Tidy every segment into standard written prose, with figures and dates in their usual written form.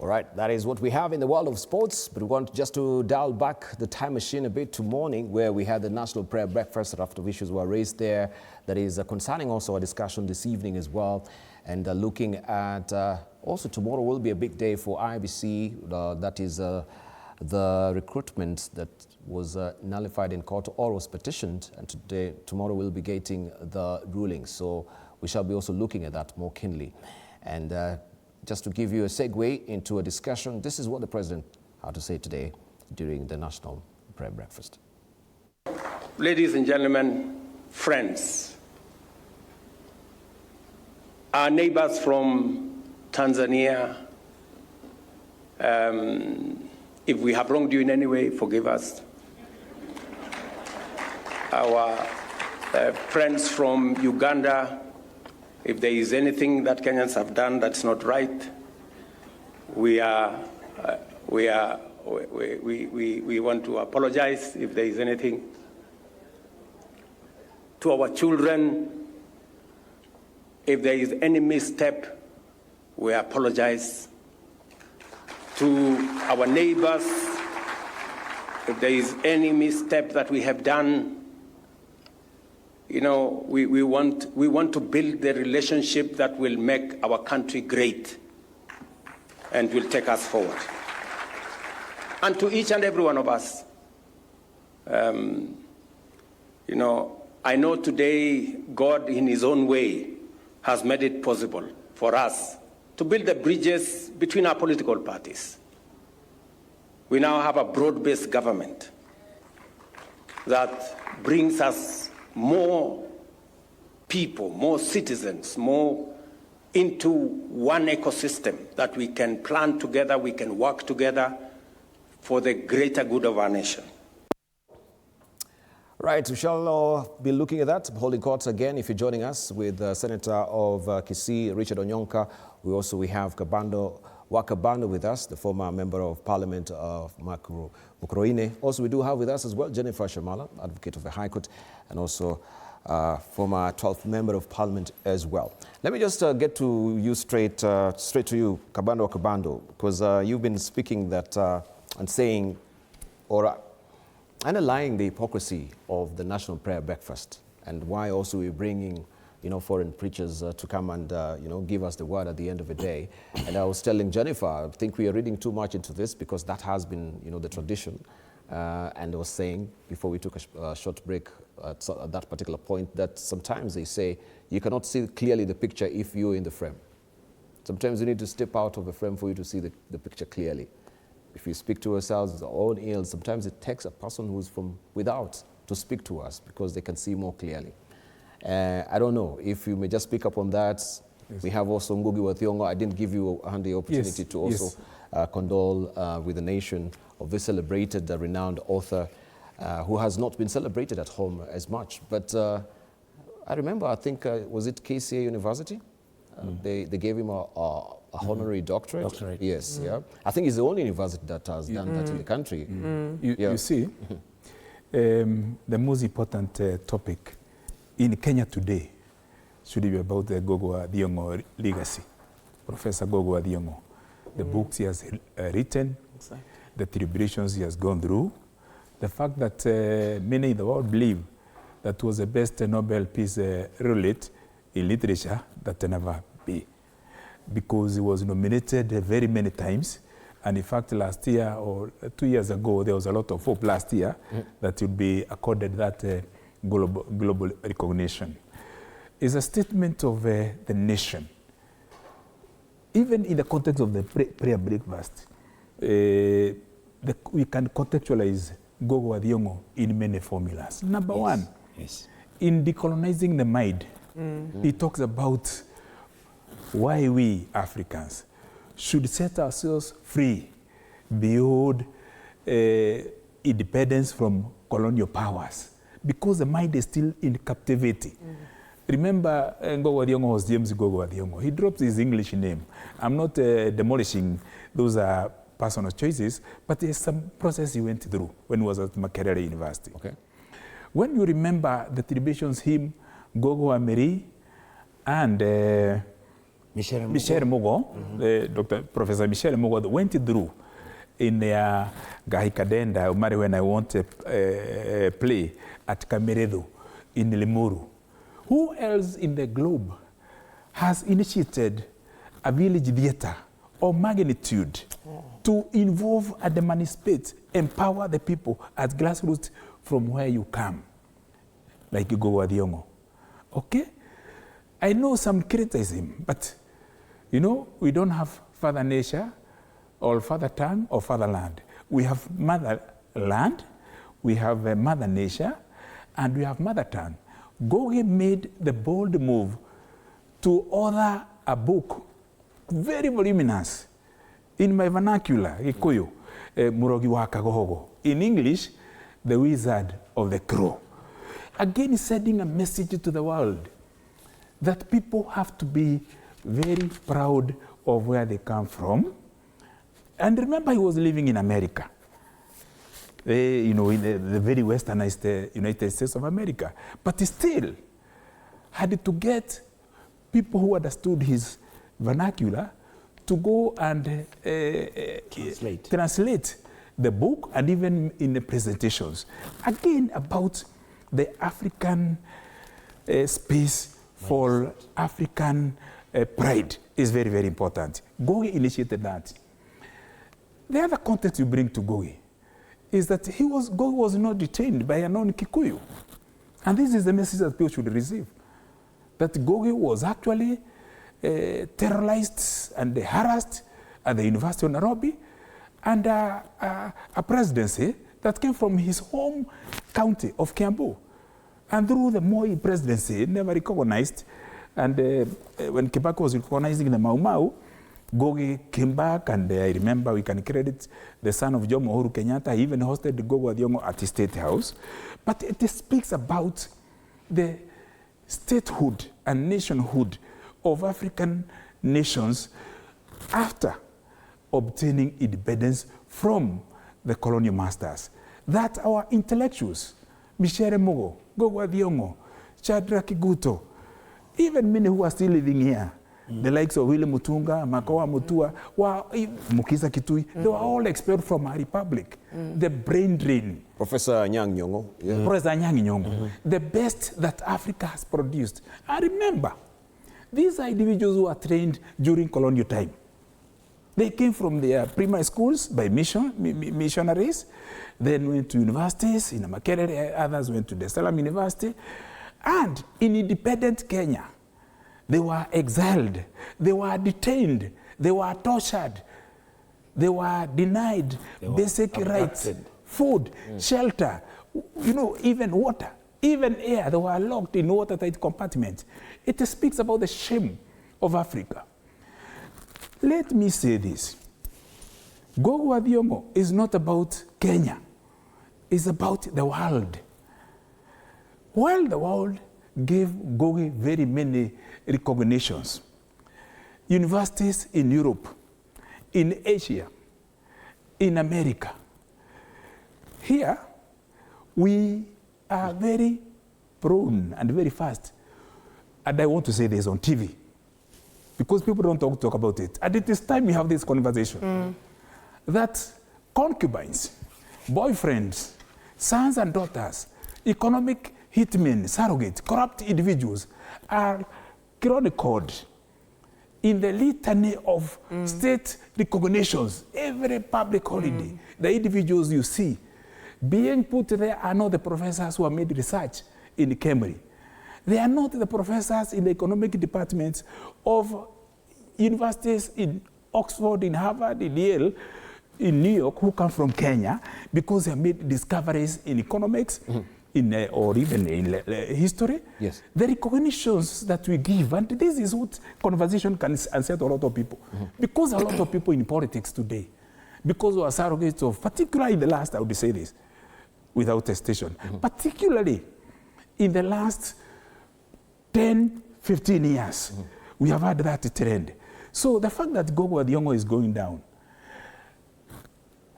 All right, that is what we have in the world of sports, but we want just to dial back the time machine a bit to morning, where we had the National Prayer Breakfast. A lot of issues were raised there that is concerning also a discussion this evening as well, and looking at also tomorrow will be a big day for IBC. That is the recruitment that was nullified in court or was petitioned, and tomorrow we'll be getting the ruling. So we shall be also looking at that more keenly. And just to give you a segue into a discussion, this is what the President had to say today during the National Prayer Breakfast. Ladies and gentlemen, friends, our neighbors from Tanzania, if we have wronged you in any way, forgive us. Our friends from Uganda, if there is anything that Kenyans have done that's not right, we want to apologize if there is anything. To our children, if there is any misstep, we apologize. To our neighbors, if there is any misstep that we have done, you know, we want to build the relationship that will make our country great and will take us forward. And to each and every one of us, you know, I know today God in his own way has made it possible for us to build the bridges between our political parties. We now have a broad-based government that brings us more people, more citizens, more into one ecosystem that we can plan together, we can work together for the greater good of our nation. Right, we shall be looking at that, holding courts again. If you're joining us with Senator of Kisii, Richard Onyonka, we have Wakabando with us, the former Member of Parliament of Mukurweini. Also, we do have with us as well Jennifer Shamala, Advocate of the High Court, and also former 12th Member of Parliament as well. Let me just get to you straight to you, Wakabando, because you've been speaking that and saying, or underlying the hypocrisy of the National Prayer Breakfast, and why also we're bringing, you know, foreign preachers to come and, you know, give us the word at the end of the day. And I was telling Jennifer, I think we are reading too much into this because that has been, you know, the tradition. And I was saying before we took a short break at that particular point that sometimes they say you cannot see clearly the picture if you're in the frame. Sometimes you need to step out of the frame for you to see the picture clearly. If we speak to ourselves, our own ills, sometimes it takes a person who's from without to speak to us because they can see more clearly. I don't know if you may just speak up on that. Yes. We have also Ngugi wa Thiong'o. I didn't give you a handy opportunity to also condole with the nation of this celebrated, renowned author who has not been celebrated at home as much. But I remember, I think, was it KCA University? They gave him a honorary doctorate. Yes, yeah. I think it's the only university that has done that in the country. You see, the most important topic in Kenya today should be about the Ngugi wa Thiong'o legacy. Professor Ngugi wa Thiong'o, the books he has written, the tribulations he has gone through, the fact that many in the world believe that was the best Nobel Peace laureate in literature that never be, because he was nominated very many times. And in fact, last year or 2 years ago, there was a lot of hope last year that he would be accorded that global recognition. It's a statement of the nation. Even in the context of the prayer breakfast, we can contextualize Ngugi wa Thiong'o in many formulas. Number one, in decolonizing the mind, he talks about why we Africans should set ourselves free beyond independence from colonial powers, because the mind is still in captivity. Remember, Ngugi wa Thiong'o was James Ngugi wa Thiong'o. He dropped his English name. I'm not demolishing those personal choices, but there's some process he went through when he was at Makerere University. Okay. When you remember the tribulations him, Ngugi wa Meri, and Michelle Mugo, Dr. Professor Michelle Mugo, went through in Gahikadenda, when I want to play at Kameredo in Limuru. Who else in the globe has initiated a village theater of magnitude to involve and emancipate, empower the people at grassroots from where you come, like Ngugi Thiong'o? Okay? I know some criticism, but you know, we don't have Father Nature or Father Tongue or Fatherland. We have Motherland, we have Mother Nature, and we have Mother Tongue. Ngugi made the bold move to author a book, very voluminous, in my vernacular, Gikuyu, Murogi wa Kagogo. In English, The Wizard of the Crow. Again, sending a message to the world that people have to be very proud of where they come from. And remember, he was living in America. You know, in the very westernized United States of America. But he still had to get people who understood his vernacular to go and translate the book, and even in the presentations. Again, about the African space for African pride is very, very important. Ngugi initiated that. The other context you bring to Ngugi is that Ngugi was not detained by a non-Kikuyu. And this is the message that people should receive. That Ngugi was actually terrorized and harassed at the University of Nairobi, and a presidency that came from his home county of Kiambu. And through the Moi presidency, never recognized. And when Kibaki was recognizing the Mau Mau, Ngugi came back, and I remember we can credit the son of Jomo Uhuru Kenyatta. He even hosted Ngugi Thiong'o at his State House. But it speaks about the statehood and nationhood of African nations after obtaining independence from the colonial masters. That our intellectuals, Michelle Mugo, Ngugi Thiong'o, Shadrack Kiguto, even many who are still living here, the likes of William Mutunga, Makawa Mutua, Mukiza Kitui, they were all expelled from our republic. The brain drain. Professor Nyong'o. Yeah. Professor Nyong'o. The best that Africa has produced. I remember, these are individuals who were trained during colonial time. They came from their primary schools by missionaries, then went to universities in Makerere, others went to the Salam University, and in independent Kenya, they were exiled, they were detained, they were tortured, they were denied basic rights, food, shelter, you know, even water, even air. They were locked in watertight compartments. It speaks about the shame of Africa. Let me say this. Ngugi Thiong'o is not about Kenya. It's about the world. While the world gave Ngugi very many recognitions, universities in Europe, in Asia, in America, here we are very prone and very fast. And I want to say this on TV, because people don't talk about it. And it is time we have this conversation. That concubines, boyfriends, sons and daughters, economic hitmen, surrogates, corrupt individuals are chronicled in the litany of state recognitions, every public holiday. The individuals you see being put there are not the professors who have made research in Cambridge. They are not the professors in the economic departments of universities in Oxford, in Harvard, in Yale, in New York, who come from Kenya because they have made discoveries in economics, or even in history. Yes. The recognitions that we give, and this is what conversation can unset a lot of people. Because a lot of people in politics today, because we are surrogates of, particularly in the last, I would say this, without hesitation, particularly in the last 10, 15 years, we have had that trend. So the fact that Ngugi Thiong'o is going down,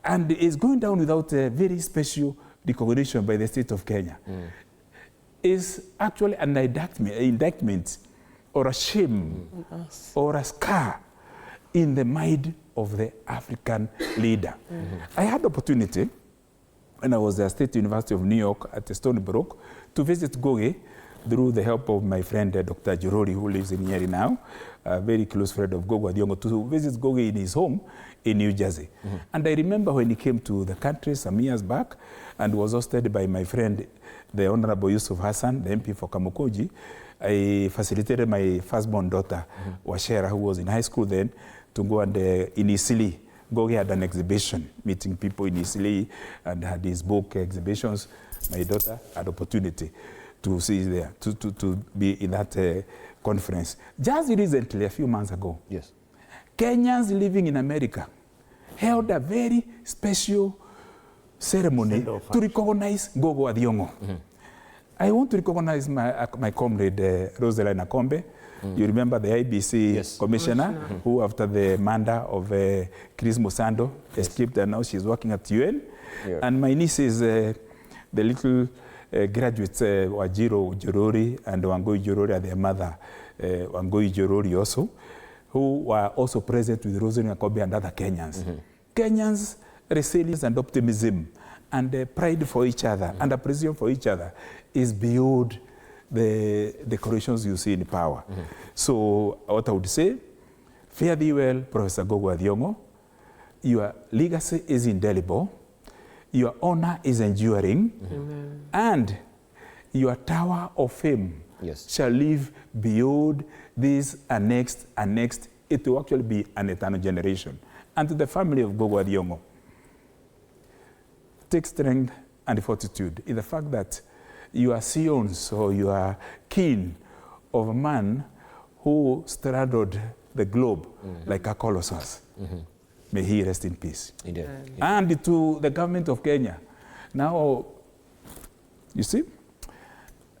and is going down without a very special recognition by the state of Kenya, is actually an indictment or a shame or a scar in the mind of the African leader. I had the opportunity when I was at State University of New York at Stony Brook to visit Ngugi through the help of my friend Dr. Jorori, who lives in Nyeri now, a very close friend of Ngugi wa Thiong'o, to visit Ngugi in his home in New Jersey. And I remember when he came to the country some years back and was hosted by my friend, the Honorable Yusuf Hassan, the MP for Kamukunji. I facilitated my firstborn daughter, Washera, who was in high school then, to go and in Isili. Ngugi had an exhibition, meeting people in Isili, and had his book exhibitions. My daughter had opportunity to see there, to be in that conference. Just recently, a few months ago, Yes. Kenyans living in America held a very special ceremony to recognize Ngugi wa Thiong'o. I want to recognize my comrade, Rosaline Akombe. You remember the IBC commissioner who, after the murder of Chris Musando, escaped, and now she's working at UN. And my nieces, the little graduates, Wajiro Jorori and Wangui Jorori, and their mother, Wangui Jorori also, who were also present with Rosaline Akombe and other Kenyans. Kenyans' resilience and optimism and pride for each other and appreciation for each other is beyond the decorations you see in power. So what I would say, fare thee well, Professor Ngugi wa Thiong'o. Your legacy is indelible, your honor is enduring, and your tower of fame shall live beyond this and next and next. It will actually be an eternal generation. And to the family of Ngugi wa Thiong'o, take strength and fortitude in the fact that you are scions, or you are kin of a man who straddled the globe like a colossus. May he rest in peace. Indeed. And to the government of Kenya. Now, you see,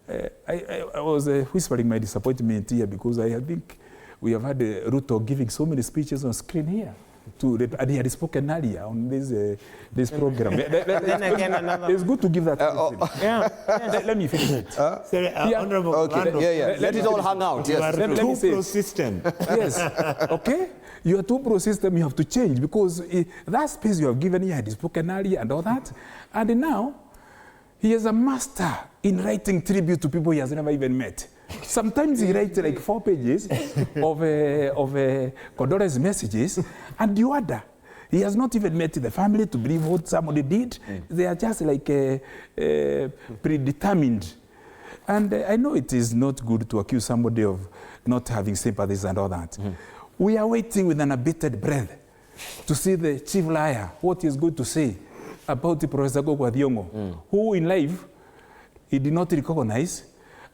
I was whispering my disappointment here because I think we have had Ruto giving so many speeches on screen here. And he had spoken earlier on this program. It's good to give that. Let me finish it. Honorable Let it all hang out. You are too pro-system. Yes. Okay? You are too pro-system, you have to change because that space you have given, he had spoken earlier and all that. And now, he is a master in writing tribute to people he has never even met. Sometimes he writes like 4 pages of condolence messages, and you wonder, he has not even met the family to believe what somebody did. They are just like predetermined. And I know it is not good to accuse somebody of not having sympathies and all that. We are waiting with an abated breath to see the chief liar, what he is going to say about Professor Ngugi wa Thiong'o, who in life he did not recognize,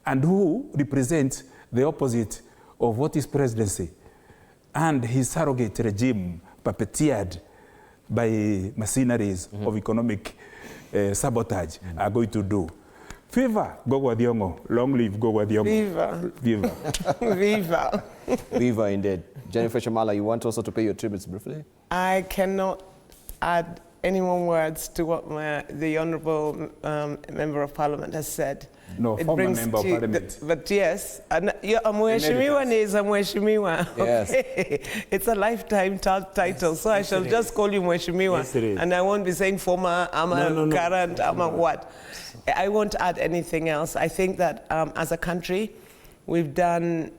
and who represents the opposite of what his presidency and his surrogate regime puppeteered by mercenaries of economic sabotage are going to do. Viva Ngugi wa Thiong'o, long live Ngugi wa Thiong'o. Viva. Viva. Viva. Viva indeed. Jennifer Shamala, you want also to pay your tributes briefly? I cannot add any more words to what the Honourable Member of Parliament has said. No, former Member of Parliament. But yes, Mheshimiwa is a Mheshimiwa. Yes. Okay. It's a lifetime title, so I shall just call you Mheshimiwa. Yes, it is. And I won't be saying former, I'm a current, I'm a what. I won't add anything else. I think that as a country, we've done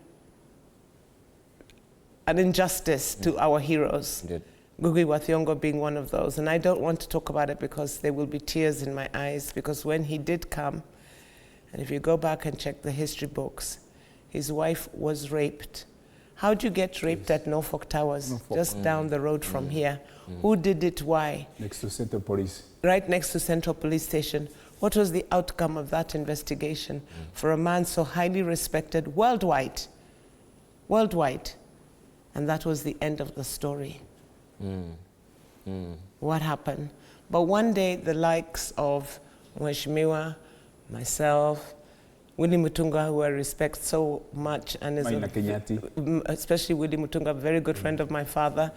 an injustice to our heroes. Indeed. Ngugi wa Thiong'o being one of those. And I don't want to talk about it because there will be tears in my eyes, because when he did come, and if you go back and check the history books, his wife was raped. How do you get raped at Norfolk Towers, just down the road from here? Who did it? Why? Next to Central Police. Right next to Central Police Station. What was the outcome of that investigation for a man so highly respected worldwide? Worldwide. And that was the end of the story. What happened? But one day, the likes of Mheshimiwa, myself, Willie Mutunga, who I respect so much, and is especially Willie Mutunga, a very good friend of my father,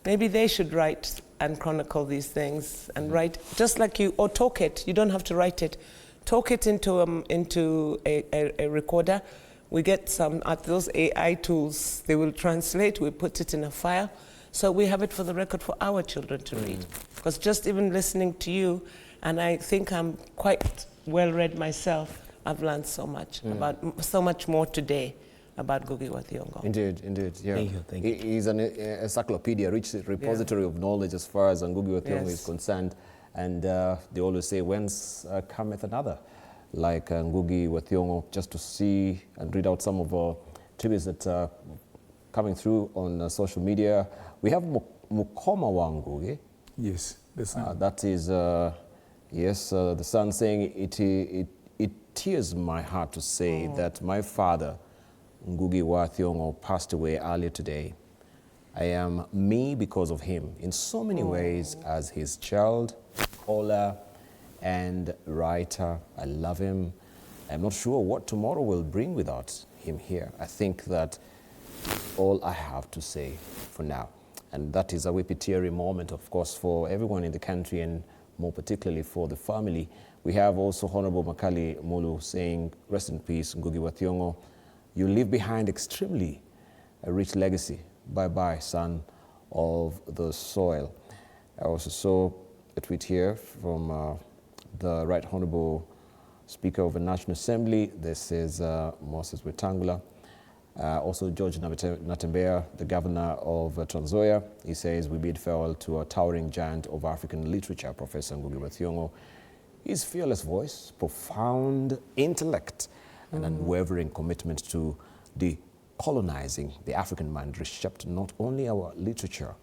maybe they should write and chronicle these things and write, just like you, or talk it. You don't have to write it. Talk it into a recorder. We get some, at those AI tools, they will translate, we put it in a file, so we have it for the record for our children to read. Because just even listening to you, and I think I'm quite well read myself, I've learned so much, about so much more today about Ngugi wa Thiong'o. Indeed, indeed, yeah. Thank you. He's an encyclopedia, rich repository of knowledge as far as Ngugi wa Thiong'o is concerned. And they always say, whence cometh another? Like Ngugi wa Thiong'o, just to see and read out some of our tributes that are coming through on social media. We have Mukoma wa Ngugi. Yes, the son. That is, yes, the son saying, it tears my heart to say that my father, Ngugi wa Thiong'o, passed away earlier today. I am me because of him in so many ways, as his child, scholar, and writer. I love him. I'm not sure what tomorrow will bring without him here. I think that all I have to say for now. And that is a wipiteary moment, of course, for everyone in the country and more particularly for the family. We have also Honorable Makali Mulu saying, rest in peace, Ngugi wa Thiong'o. You leave behind extremely a rich legacy. Bye-bye, son of the soil. I also saw a tweet here from the Right Honorable Speaker of the National Assembly. This is Moses Wetangula. Also George Natembeya, the Governor of Trans Nzoia. He says, we bid farewell to a towering giant of African literature, Professor Ngugi wa Thiong'o. His fearless voice, profound intellect, and unwavering commitment to decolonizing the African mind reshaped not only our literature,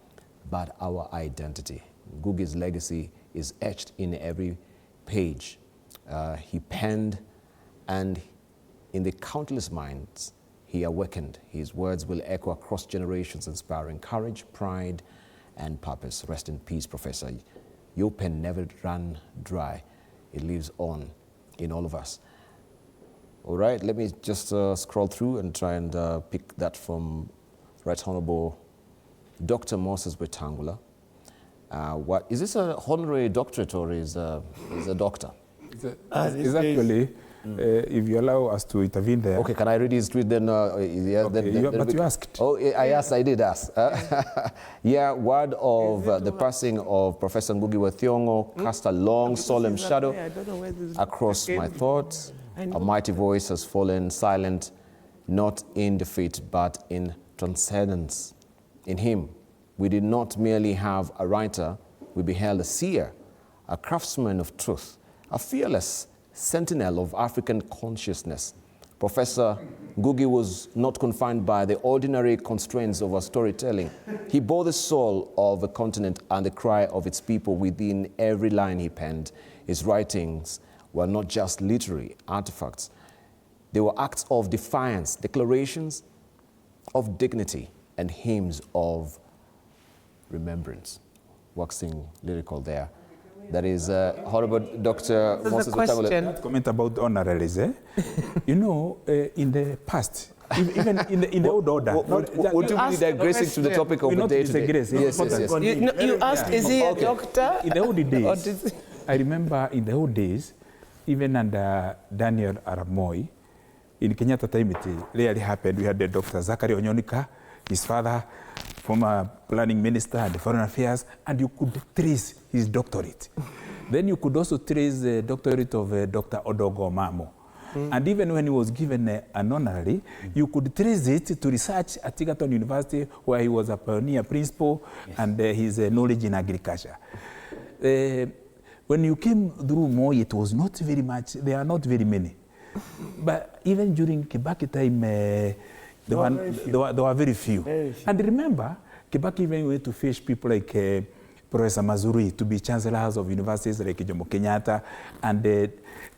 but our identity. Ngugi's legacy is etched in every page he penned, and in the countless minds he awakened. His words will echo across generations, inspiring courage, pride, and purpose. Rest in peace, Professor. Your pen never ran dry. It lives on in all of us. All right, let me just scroll through and try and pick that from Right Honorable Dr. Moses Wetangula. What is this, a honorary doctorate or is a doctor? It's actually, if you allow us to intervene there. Okay, can I read his tweet then? Yeah, okay, but you asked. Oh, I asked, I did ask. Yeah, word of the passing of Professor Ngugi wa Thiong'o cast a long, solemn shadow across my thoughts. A mighty voice has fallen silent, not in defeat, but in transcendence. In him, we did not merely have a writer, we beheld a seer, a craftsman of truth, a fearless sentinel of African consciousness. Professor Ngugi was not confined by the ordinary constraints of our storytelling. He bore the soul of a continent and the cry of its people within every line he penned. His writings were not just literary artifacts. They were acts of defiance, declarations of dignity, and hymns of remembrance. Waxing lyrical there. That is Honorable Dr. Moses Wetangula. That comment about honoraries, you know, in the past, even in the old order. Would you be digressing to the topic of the day today? Yes. You asked, is he a doctor? In the old days, I remember in the old days, even under Daniel Arap Moi, in Kenyatta time it rarely happened. We had the Dr. Zachary Onyonika, his father, former planning minister and foreign affairs, and you could trace his doctorate. Then you could also trace the doctorate of Dr. Odogo Mamo. And even when he was given an honorary, you could trace it to research at Egerton University, where he was a pioneer principal, and his knowledge in agriculture. When you came through Moi, it was not very much, there are not very many. But even during Kibaki time, there were very few. And remember, Kibaki even went to fetch people like Professor Mazuri to be chancellors of universities like Jomo Kenyatta, and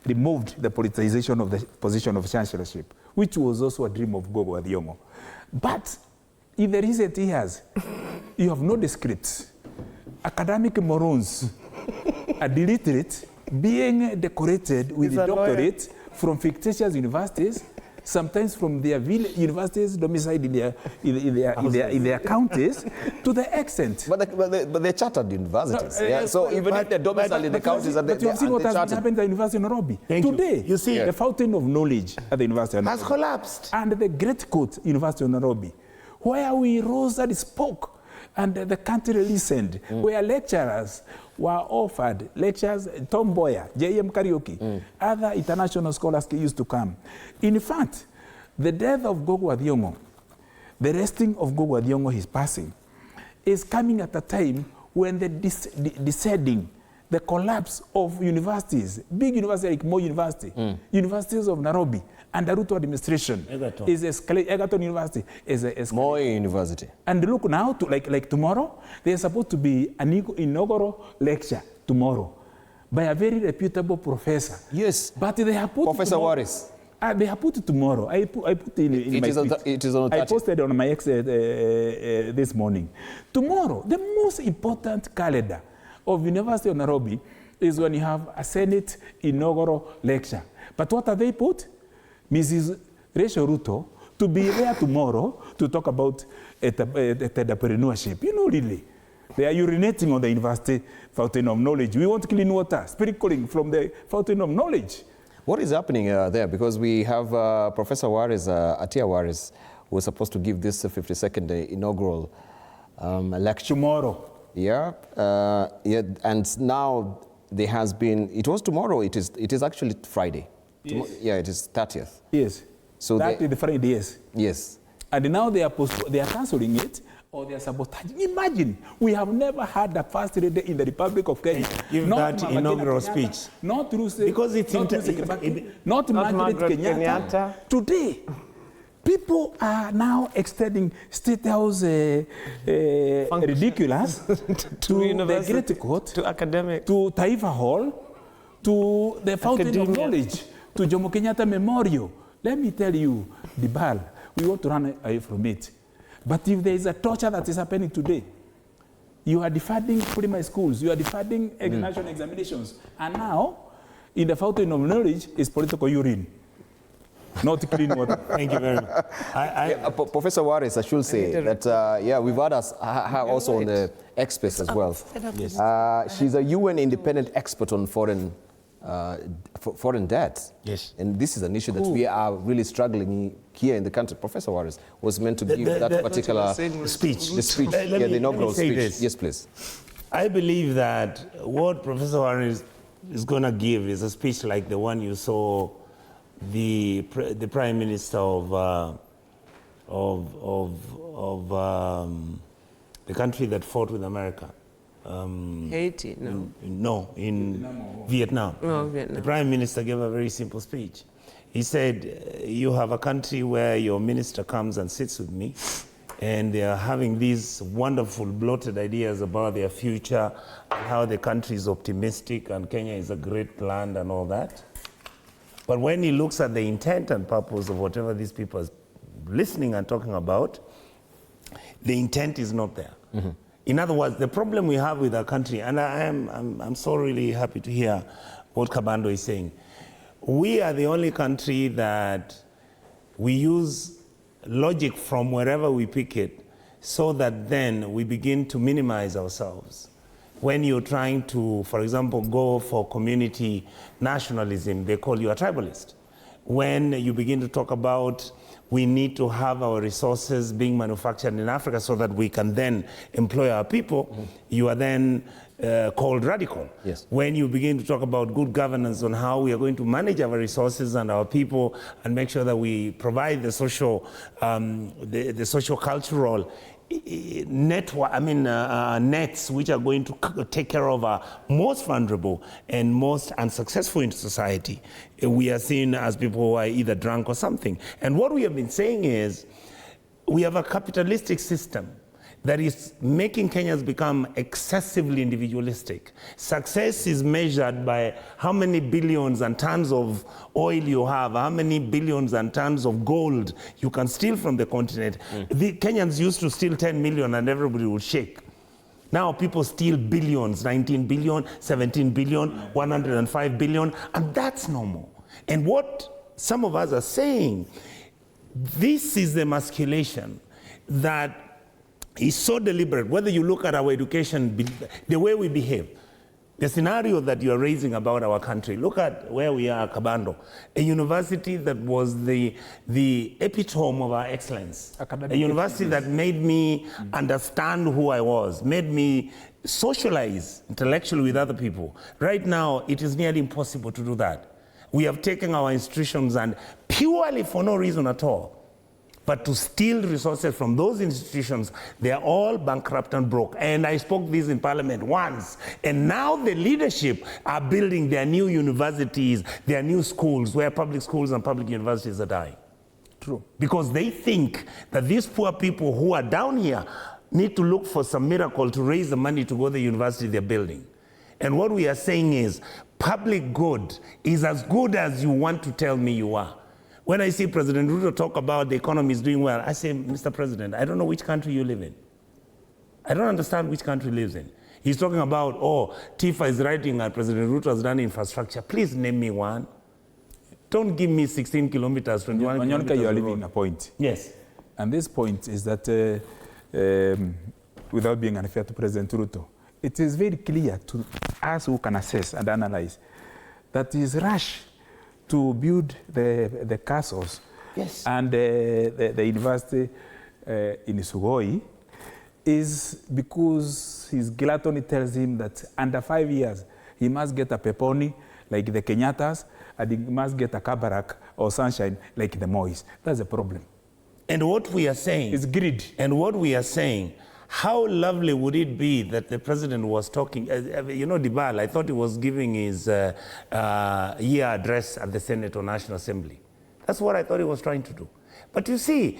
removed the politicization of the position of chancellorship, which was also a dream of Ngugi wa Thiong'o. But in the recent years, you have no descripts. Academic morons, a illiterate, being decorated with a doctorate from fictitious universities, sometimes from their universities domiciled in their counties to the extent. But they're chartered universities. So even if they're domiciled in the counties, but you have seen what has happened at the University of Nairobi. Today, you see, the fountain of knowledge at the University of Nairobi has collapsed. And the Great Court, University of Nairobi, where we rose and spoke, and the country listened, where lecturers were offered lectures, Tom Boyer, JM Karaoke, other international scholars used to come. In fact, the death of Ngugi Thiong'o, the resting of Ngugi Thiong'o, his passing, is coming at a time when the descending, the collapse of universities, big universities like Moi University, universities of Nairobi, and the Ruto administration is escalating. Egerton University is escalating. Moi University. And look now, like tomorrow, there's supposed to be an inaugural lecture tomorrow by a very reputable professor. Yes. But they have put Professor Waris. They have put it tomorrow. I put in my tweet. It is on the 30th. I posted on my X this morning. Tomorrow, the most important calendar of University of Nairobi is when you have a Senate inaugural lecture. But what have they put? Mrs. Rachel Ruto to be there tomorrow to talk about entrepreneurship. You know, really. They are urinating on the university fountain of knowledge. We want clean water, sprinkling from the fountain of knowledge. What is happening there? Because we have Professor Waris, Atia Waris, who is supposed to give this 52nd inaugural lecture. Tomorrow. Yeah, and now there has been, it was tomorrow, it is actually Friday. Yes. Yeah, it is 30th. Yes. So that is the Friday, yes. Yes. And now they are cancelling it, or they are sabotaging. Imagine, we have never had a first lady in the Republic of Kenya. Give that inaugural speech. Not through because it's not Margaret Kenyatta. Today, people are now extending State House ridiculous to the Great Court, to academic, to Taifa Hall, to the Fountain of Knowledge, to Jomo Kenyatta Memorial. Let me tell you, Dibal, we want to run away from it. But if there is a torture that is happening today, you are defunding primary schools, you are defunding national examinations, and now, in the Fountain of Knowledge, is political urine. Not clean water. Thank you very much. Professor Waris, I should say that, we've had her also on the experts as well. Yes. She's a UN independent expert on foreign debt. Yes. And this is an issue that we are really struggling here in the country. Professor Waris was meant to give that particular speech. The speech, the inaugural speech. This. Yes, please. I believe that what Professor Waris is going to give is a speech like the one you saw the Prime Minister of the country that fought with America. Haiti, no. No, in Vietnam. Oh, Vietnam. The Prime Minister gave a very simple speech. He said, you have a country where your minister comes and sits with me, and they are having these wonderful bloated ideas about their future, and how the country is optimistic, and Kenya is a great land and all that. But when he looks at the intent and purpose of whatever these people are listening and talking about, the intent is not there. Mm-hmm. In other words, the problem we have with our country, and I'm so really happy to hear what Kabando is saying. We are the only country that we use logic from wherever we pick it, so that then we begin to minimize ourselves. When you're trying to, for example, go for community nationalism, they call you a tribalist. When you begin to talk about we need to have our resources being manufactured in Africa so that we can then employ our people, you are then called radical. Yes. When you begin to talk about good governance on how we are going to manage our resources and our people and make sure that we provide the social, the social-cultural network, nets which are going to take care of our most vulnerable and most unsuccessful in society, we are seen as people who are either drunk or something. And what we have been saying is, we have a capitalistic system that is making Kenyans become excessively individualistic. Success is measured by how many billions and tons of oil you have, how many billions and tons of gold you can steal from the continent. The Kenyans used to steal 10 million and everybody would shake. Now people steal billions, 19 billion, 17 billion, 105 billion, and that's normal. And what some of us are saying. This is the emasculation that is so deliberate, whether you look at our education, the way we behave. The scenario that you are raising about our country, look at where we are, Kabando, a university that was the epitome of our excellence, a university that made me understand who I was, made me socialize intellectually with other people. Right now, it is nearly impossible to do that. We have taken our institutions and purely for no reason at all, but to steal resources from those institutions, they are all bankrupt and broke. And I spoke this in Parliament once. And now the leadership are building their new universities, their new schools, where public schools and public universities are dying. True. Because they think that these poor people who are down here need to look for some miracle to raise the money to go to the university they're building. And what we are saying is, public good is as good as you want to tell me you are. When I see President Ruto talk about the economy is doing well, I say, Mr. President, I don't know which country you live in. I don't understand which country he lives in. He's talking about, oh, Tifa is writing and President Ruto has done infrastructure. Please name me one. Don't give me 16 kilometers, 21 kilometers. You are leaving a point. Yes. And this point is that, without being unfair to President Ruto, it is very clear to us who can assess and analyze that his rush to build the castles, yes, and the university in Sugoi is because his gluttony tells him that under 5 years he must get a Peponi like the Kenyatas, and he must get a Kabarak or Sunshine like the Mois. That's the problem. And what we are saying is greed. And what we are saying, how lovely would it be that the president was talking, you know, Dibal, I thought he was giving his year address at the Senate or National Assembly. That's what I thought he was trying to do. But you see,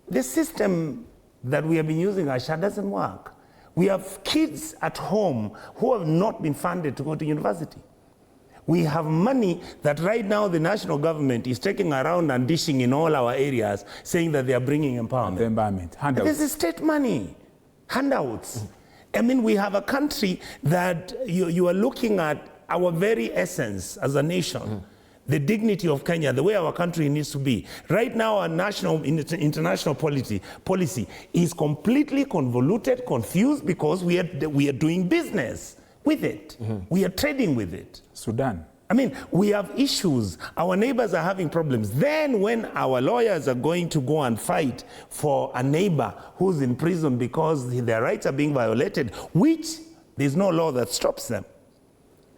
the system that we have been using, Asha, doesn't work. We have kids at home who have not been funded to go to university. We have money that right now the national government is taking around and dishing in all our areas, saying that they are bringing empowerment. Handouts. This is state money. Handouts. I mean, we have a country that you are looking at our very essence as a nation, the dignity of Kenya, the way our country needs to be. Right now, our national, international policy is completely convoluted, confused, because we are doing business with it. We are trading with it. Sudan. I mean, we have issues. Our neighbors are having problems. Then when our lawyers are going to go and fight for a neighbor who's in prison because their rights are being violated, which there's no law that stops them,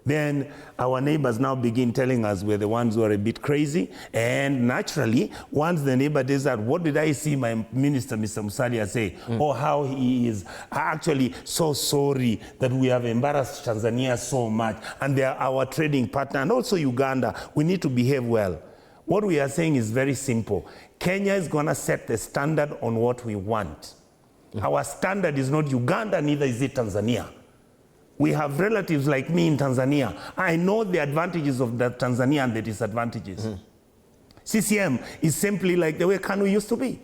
then our neighbors now begin telling us we're the ones who are a bit crazy. And naturally, once the neighbor does that, what did I see my minister, Mr. Musalia, say? Oh, how he is actually so sorry that we have embarrassed Tanzania so much. And they are our trading partner, and also Uganda. We need to behave well. What we are saying is very simple. Kenya is going to set the standard on what we want. Our standard is not Uganda, neither is it Tanzania. We have relatives like me in Tanzania. I know the advantages of the Tanzania and the disadvantages. CCM is simply like the way Kanu used to be.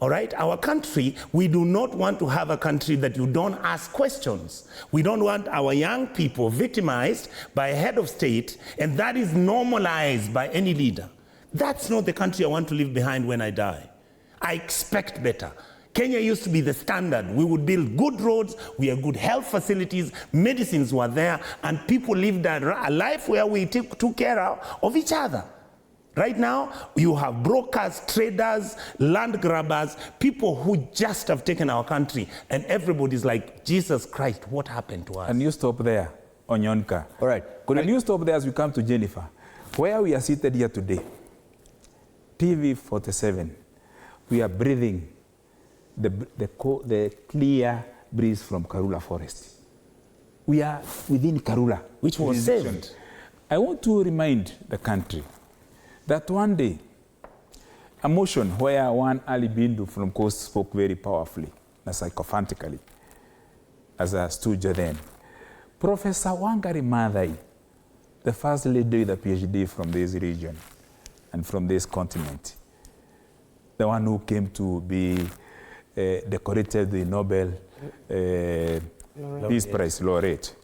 All right? Our country, we do not want to have a country that you don't ask questions. We don't want our young people victimized by a head of state, and that is normalized by any leader. That's not the country I want to leave behind when I die. I expect better. Kenya used to be the standard. We would build good roads, we had good health facilities, medicines were there, and people lived a life where we took care of each other. Right now, you have brokers, traders, land grabbers, people who just have taken our country, and everybody's like, Jesus Christ, what happened to us? And you stop there, Onyonka. All right. And you stop there as we come to Jennifer. Where we are seated here today, TV 47, we are breathing the clear breeze from Karula Forest. We are within Karula, which was saved. I want to remind the country that one day, a motion where one Ali Bindu from Coast spoke very powerfully, psychophantically, as a stooge then. Professor Wangari Maathai, the first lady with a PhD from this region and from this continent, the one who came to be decorated the Nobel Peace Prize laureate.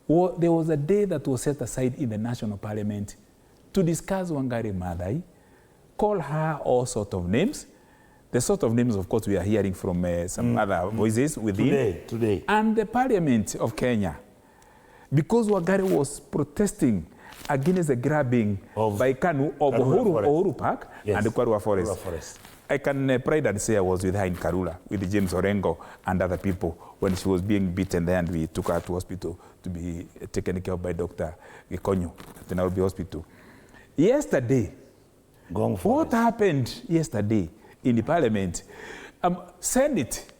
Well, there was a day that was set aside in the National Parliament to discuss Wangari Maathai, call her all sorts of names. The sort of names, of course, we are hearing from some other voices within. Today. And the Parliament of Kenya, because Wangari was protesting against the grabbing by KANU of Uhuru Park and the Karura Forest. I can pride and say I was with her in Karura, with James Orengo and other people when she was being beaten there, and we took her to hospital to be taken care of by Dr. Gikonyo at the Nairobi Hospital. Yesterday, what happened yesterday in the Parliament? Senate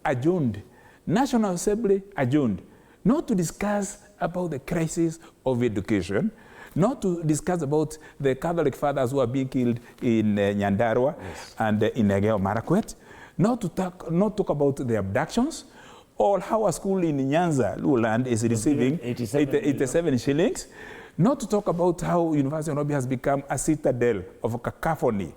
adjourned, National Assembly adjourned, not to discuss about the crisis of education, not to discuss about the Catholic fathers who are being killed in Nyandarua and in Egeo Marakwet, not to talk about the abductions, or how a school in Nyanza, Luland, is receiving 87 shillings, not to talk about how University of Nairobi has become a citadel of a cacophony,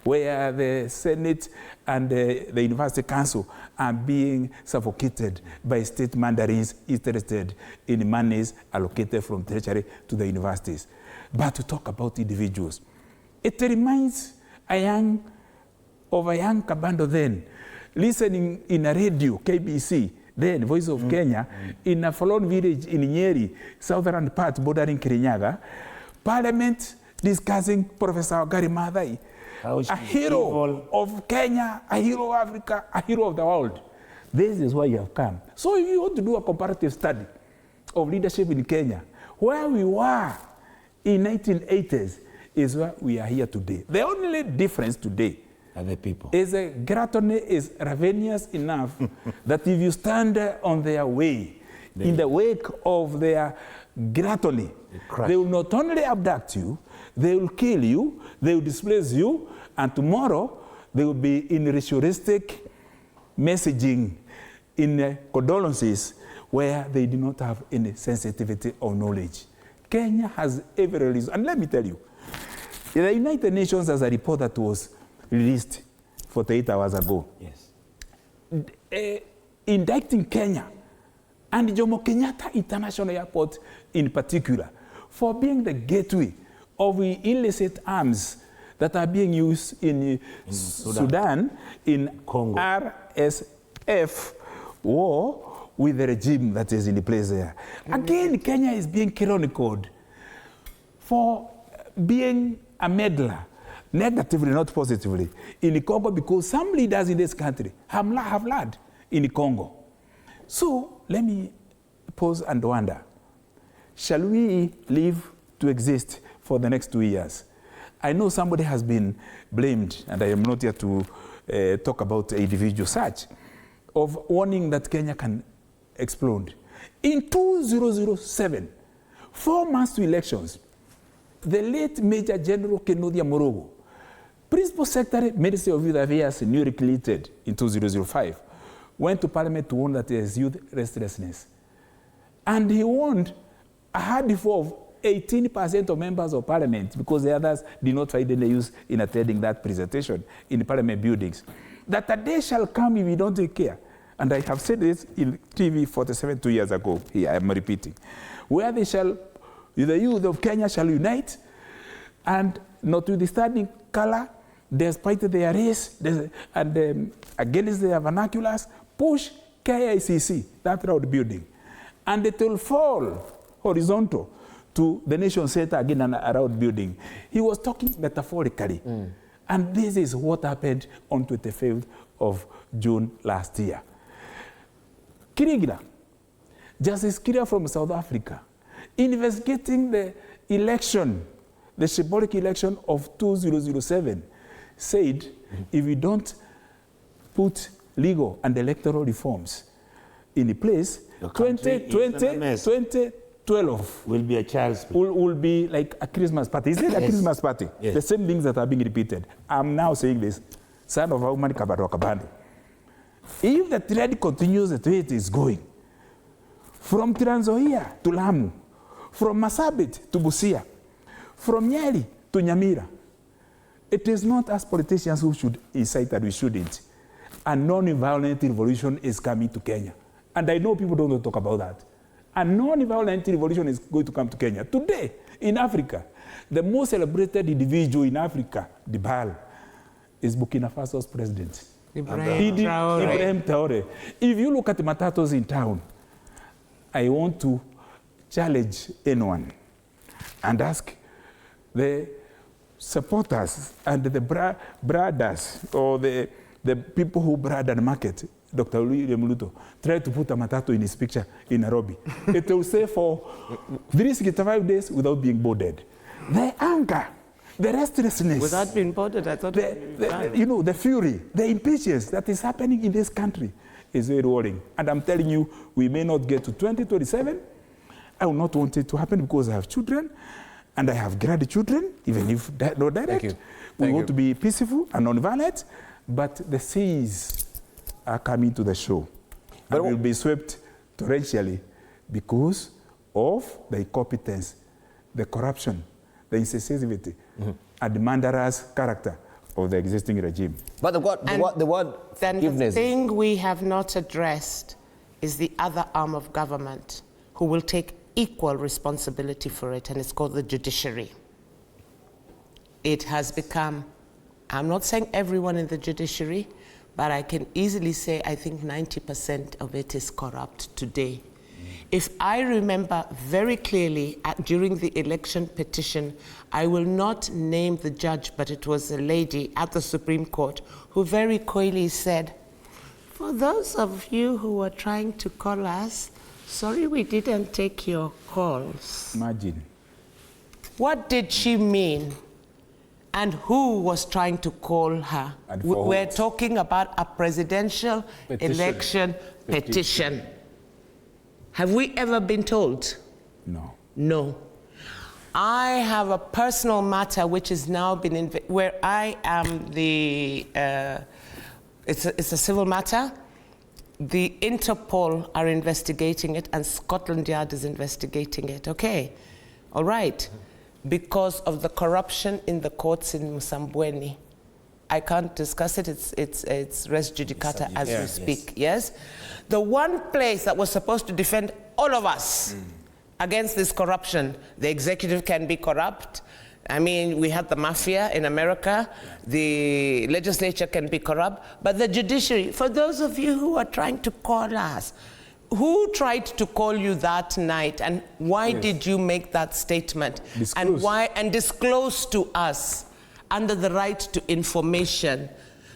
where the Senate and the University Council are being suffocated by state mandarins interested in monies allocated from Treasury to the universities. But to talk about individuals. It reminds of a young Kabando then, listening in a radio, KBC, then Voice of Kenya, in a forlorn village in Nyeri, southern part bordering Kirinyaga, Parliament discussing Professor Wangari Maathai, a hero of Kenya, a hero of Africa, a hero of the world. This is why you have come. So if you want to do a comparative study of leadership in Kenya, where we were in 1980s is where we are here today. The only difference today the people is gluttony is ravenous enough that if you stand on their way, in the wake of their gluttony, they will not only abduct you, they will kill you, they will displace you, and tomorrow they will be in ritualistic messaging, in condolences, where they do not have any sensitivity or knowledge. Kenya has every reason, and let me tell you, the United Nations has a report that was released 48 hours ago, indicting Kenya and Jomo Kenyatta International Airport in particular for being the gateway of illicit arms that are being used in Sudan in Congo. RSF war with the regime that is in place there. Again, Kenya is being chronicled for being a meddler, negatively, not positively, in Congo, because some leaders in this country have lied in Congo. So let me pause and wonder, shall we live to exist for the next 2 years? I know somebody has been blamed, and I am not here to talk about individual such, of warning that Kenya can explode. In 2007, 4 months to elections, the late Major General Kenodia Morogo, Principal Secretary, Ministry of Youth Affairs, newly created in 2005, went to Parliament to warn that there is youth restlessness. And he warned a handful of 18% of members of Parliament, because the others did not find any use in attending that presentation in the Parliament buildings, that a day shall come if we don't take care. And I have said this in TV 47 2 years ago, here I am repeating, where they shall, the youth of Kenya shall unite, and notwithstanding color, despite their race, and against their vernaculars, push KICC, that road building. And it will fall horizontal to the nation center again and around building. He was talking metaphorically. And this is what happened on 25th of June last year. Kirigila, Justice Kiria from South Africa, investigating the election, the symbolic election of 2007, said if we don't put legal and electoral reforms in place, 2012 will be a child's play. Will be like a Christmas party. Is it a Christmas party? Yes. The same things that are being repeated. I'm now saying this, son of a woman, Kabando. If the trend continues the way it is going, from Trans Nzoia to Lamu, from Masabit to Busia, from Nyeri to Nyamira, it is not us politicians who should incite that we shouldn't. A non-violent revolution is coming to Kenya. And I know people don't talk about that. A non-violent revolution is going to come to Kenya. Today, in Africa, the most celebrated individual in Africa, Dibal, is Burkina Faso's president. Ibrahim Traore. If you look at the matatos in town, I want to challenge anyone and ask the supporters and the brothers or the people who brother the market, Dr. William Ruto, try to put a matato in his picture in Nairobi. It will say for 365 days without being boarded. The anger, the restlessness. Without being boarded, I thought the fury, the impatience that is happening in this country is very worrying. And I'm telling you, we may not get to 2027. I will not want it to happen because I have children and I have grandchildren, even if not direct. We want to be peaceful and non-violent, but the seas are coming to the shore. But will be swept torrentially because of the incompetence, the corruption, the insensitivity, and the murderous character of the existing regime. But the word forgiveness. The thing we have not addressed is the other arm of government who will take equal responsibility for it, and it's called the judiciary. It has become, I'm not saying everyone in the judiciary, but I can easily say I think 90% of it is corrupt today. If I remember very clearly during the election petition, I will not name the judge, but it was a lady at the Supreme Court who very coyly said, for those of you who were trying to call us, sorry we didn't take your calls. Imagine. What did she mean? And who was trying to call her? We're talking about a presidential election petition. Have we ever been told? No. No. I have a personal matter which has now been, where I am the, it's a civil matter. The Interpol are investigating it and Scotland Yard is investigating it. Okay, all right. Because of the corruption in the courts in Msambweni. I can't discuss it, it's res judicata as we speak, yes? The one place that was supposed to defend all of us against this corruption, the executive can be corrupt. I mean, we had the mafia in America, the legislature can be corrupt, but the judiciary, for those of you who are trying to call us, who tried to call you that night and why did you make that statement? Disclose. And disclose to us under the right to information,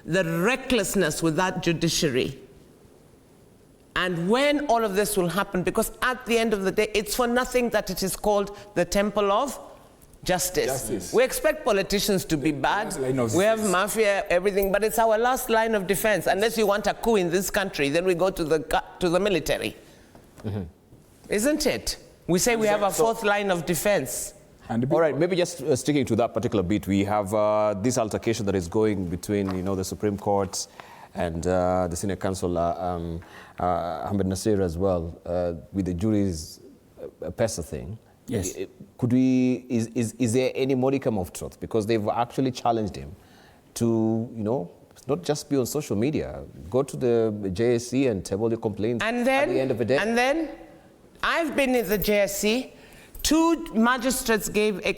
the recklessness with that judiciary. And when all of this will happen, because at the end of the day, it's for nothing that it is called the temple of justice. We expect politicians to be bad. We have mafia, everything, but it's our last line of defense. Unless you want a coup in this country, then we go to the military. Isn't it? We say we have a fourth line of defense. All right, maybe just sticking to that particular bit, we have this altercation that is going between, the Supreme Court and the Senior Counsel, Ahmed Nasir as well, with the jury's PESA thing. Yes. Is there any modicum of truth? Because they've actually challenged him to, not just be on social media, go to the JSC and table your complaints at the end of the day. And then, I've been in the JSC. 2 magistrates gave, I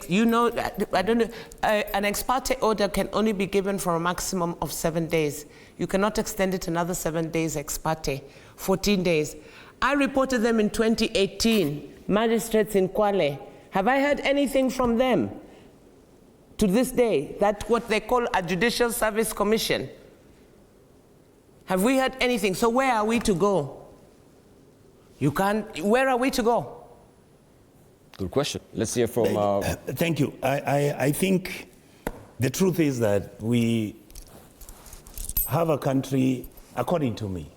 don't know, an ex parte order can only be given for a maximum of 7 days. You cannot extend it another 7 days ex parte, 14 days. I reported them in 2018, magistrates in Kwale. Have I heard anything from them to this day? That's what they call a Judicial Service Commission. Have we heard anything? So where are we to go? Where are we to go? Good question. Let's hear from... Thank you. I think the truth is that we have a country, according to me,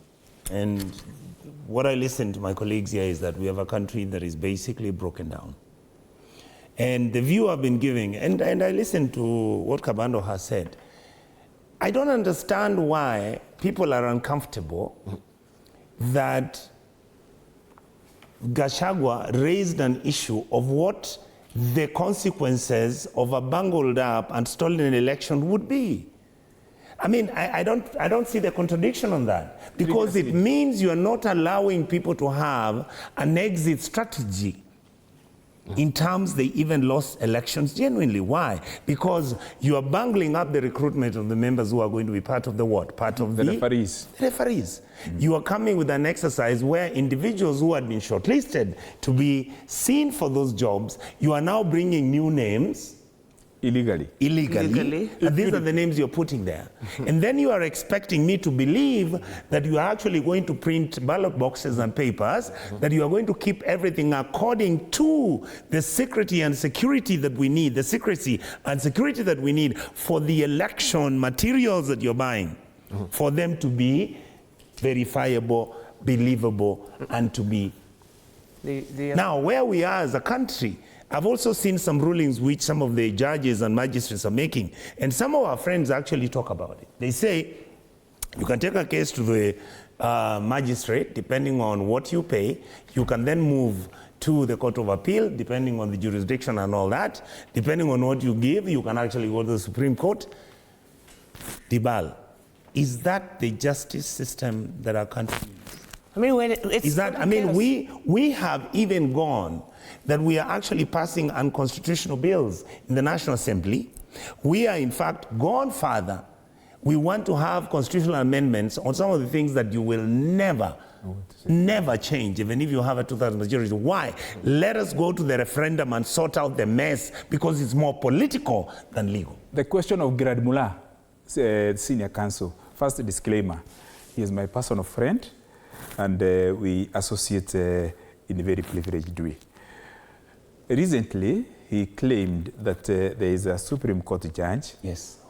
and what I listen to my colleagues here is that we have a country that is basically broken down. And the view I've been giving, and I listened to what Kabando has said, I don't understand why people are uncomfortable that Gachagua raised an issue of what the consequences of a bungled up and stolen election would be. I mean, I don't see the contradiction on that, because it means you are not allowing people to have an exit strategy. In terms, they even lost elections genuinely. Why? Because you are bungling up the recruitment of the members who are going to be part of the what? Part of the referees. Referees. You are coming with an exercise where individuals who had been shortlisted to be seen for those jobs, you are now bringing new names. Illegally. And these are the names you're putting there. And then you are expecting me to believe that you are actually going to print ballot boxes and papers, that you are going to keep everything according to the secrecy and security that we need, the secrecy and security that we need for the election materials that you're buying, for them to be verifiable, believable, and to be. Now, where we are as a country, I've also seen some rulings which some of the judges and magistrates are making, and some of our friends actually talk about it. They say you can take a case to the magistrate, depending on what you pay. You can then move to the Court of Appeal, depending on the jurisdiction and all that. Depending on what you give, you can actually go to the Supreme Court. Dibal, is that the justice system that our country needs? I mean, when it's is that, I mean, we have even gone that we are actually passing unconstitutional bills in the National Assembly. We are, in fact, gone further. We want to have constitutional amendments on some of the things that you will never change, even if you have a 2/3 majority. Why? Let us go to the referendum and sort out the mess, because it's more political than legal. The question of Grad Mullah, senior counsel, first disclaimer, he is my personal friend, and we associate in a very privileged way. Recently, he claimed that there is a Supreme Court judge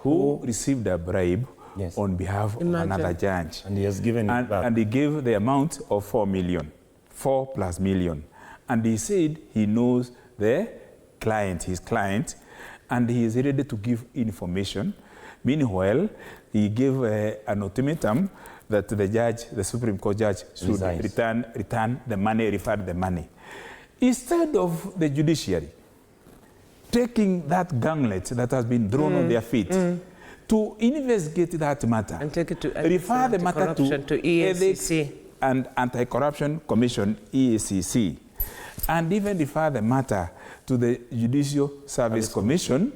who received a bribe on behalf of another judge. And he has given it back. And he gave the amount of 4 million, 4 plus million. And he said he knows the client, his client, and he is ready to give information. Meanwhile, he gave an ultimatum that the judge, the Supreme Court judge, should return the money, refund the money. Instead of the judiciary taking that gauntlet that has been thrown on their feet to investigate that matter and take it to refer the matter to EACC and Anti-Corruption Commission, EACC, and even refer the matter to the Judicial Service Commission.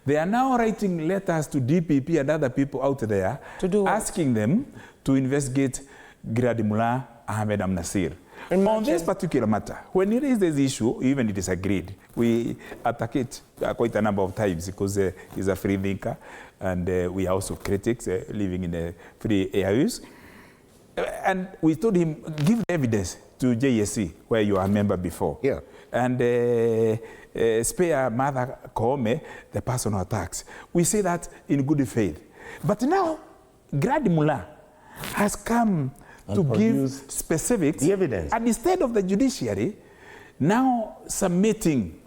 They are now writing letters to DPP and other people out there asking them to investigate Grad Mullah Ahmed Amnasir. On this particular matter, when he raised this issue, even it is agreed, we attack it quite a number of times because he's a free thinker, and we are also critics living in a free areas. And we told him, give the evidence to JSC, where you are a member before. Yeah. And spare Mother Koome the personal attacks. We say that in good faith. But now, Grad Mullah has come to give specifics, the evidence. And instead of the judiciary now submitting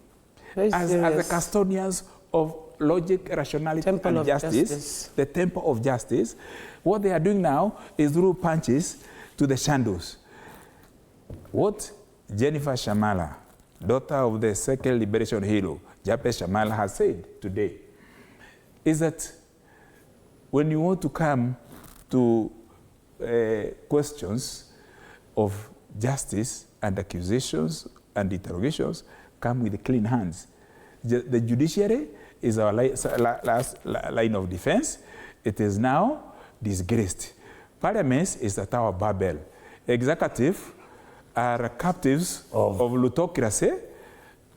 as the custodians of logic, rationality, and justice, the temple of justice, what they are doing now is through punches to the shandos. What Jennifer Shamala, daughter of the second liberation hero, Jape Shamala, has said today is that when you want to come to questions of justice and accusations and interrogations, come with clean hands. The judiciary is our last line of defense. It is now disgraced. Parliament is the Tower of Babel. Executive are captives of plutocracy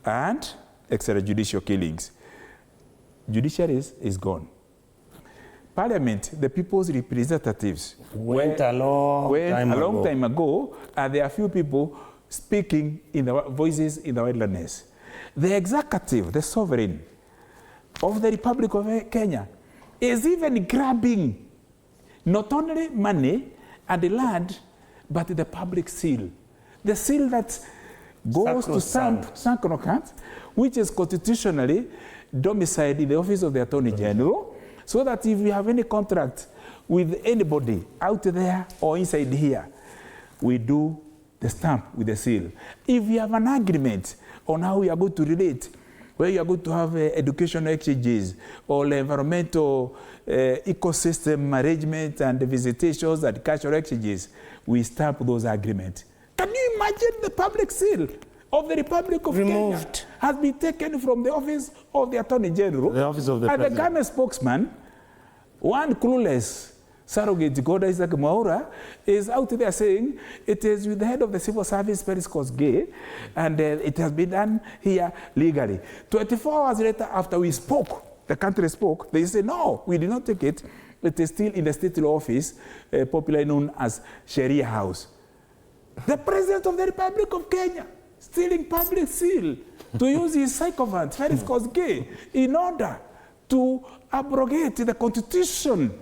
and extrajudicial killings. Judiciary is gone. Parliament, the people's representatives, went a long time ago, and there are few people speaking in the voices in the wilderness. The executive, the sovereign of the Republic of Kenya, is even grabbing not only money and the land, but the public seal. The seal that goes to Sankrokat, which is constitutionally domiciled in the office of the Attorney General, so that if we have any contract with anybody out there or inside here, we do the stamp with the seal. If we have an agreement on how we are going to relate where you are going to have educational exchanges or environmental ecosystem management and visitations and cultural exchanges, we stamp those agreements. Can you imagine the public seal of the Republic of Kenya has been taken from the office of the Attorney General, the office of the and President. the government spokesman, one clueless surrogate, God Isaac Mwaura, is out there saying it is with the head of the civil service, Peris Kosgei, and it has been done here legally. 24 hours later, after we spoke, the country spoke, they say, no, we did not take it. It is still in the state law office, popularly known as Sharia House. The President of the Republic of Kenya, stealing public seal to use his sycophant, Peris Kosgei, in order to abrogate the Constitution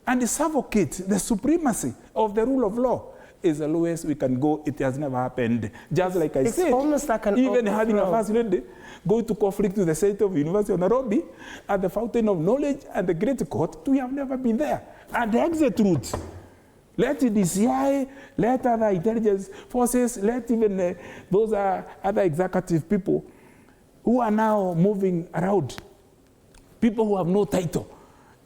and suffocate the supremacy of the rule of law is the lowest we can go. It has never happened. Just like I said, almost like an even having a first lady go to conflict with the State of University of Nairobi at the Fountain of Knowledge and the Great Court, we have never been there. And the exit route, let the DCI, let other intelligence forces, let even those other executive people who are now moving around, people who have no title,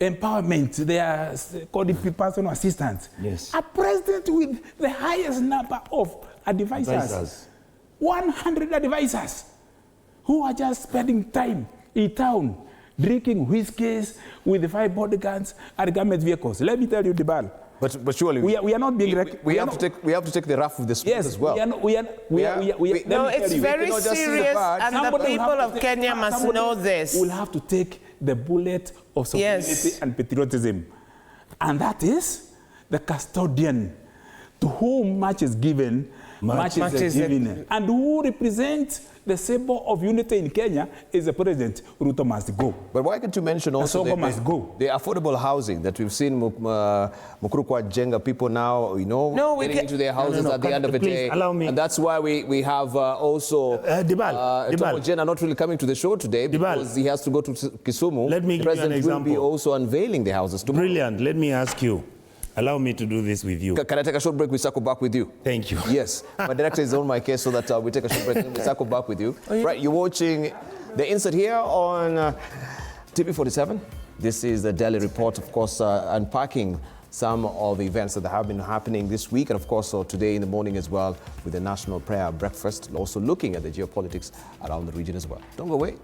empowerment, they are called personal assistants. Yes. A president with the highest number of advisors. 100 advisors who are just spending time in town drinking whiskeys with 5 bodyguards and government vehicles. Let me tell you, Dibal. But surely we are not being we have to take the rough with the smooth as well. No, it's very serious, and the people of Kenya must know this. We'll have to take the bullet of sovereignty and patriotism. And that is the custodian to whom much is given, much is given. And who represents the symbol of unity in Kenya is the President. Ruto must go. But why can't you mention also the affordable housing that we've seen Mukurukwa Jenga people now, getting into their houses at the end of the day. And that's why we have also Thiong'o Jenga not really coming to the show today because he has to go to Kisumu. Let me give you an example. Will be also unveiling the houses tomorrow. Brilliant. Let me ask you. Allow me to do this with you. Can I take a short break? We circle back with you. Thank you. Yes. My director is on my case so that we take a short break and we circle back with you. Right, you're watching the insert here on TV47. This is the daily report, of course, unpacking some of the events that have been happening this week and, of course, today in the morning as well with the National Prayer Breakfast, also looking at the geopolitics around the region as well. Don't go away.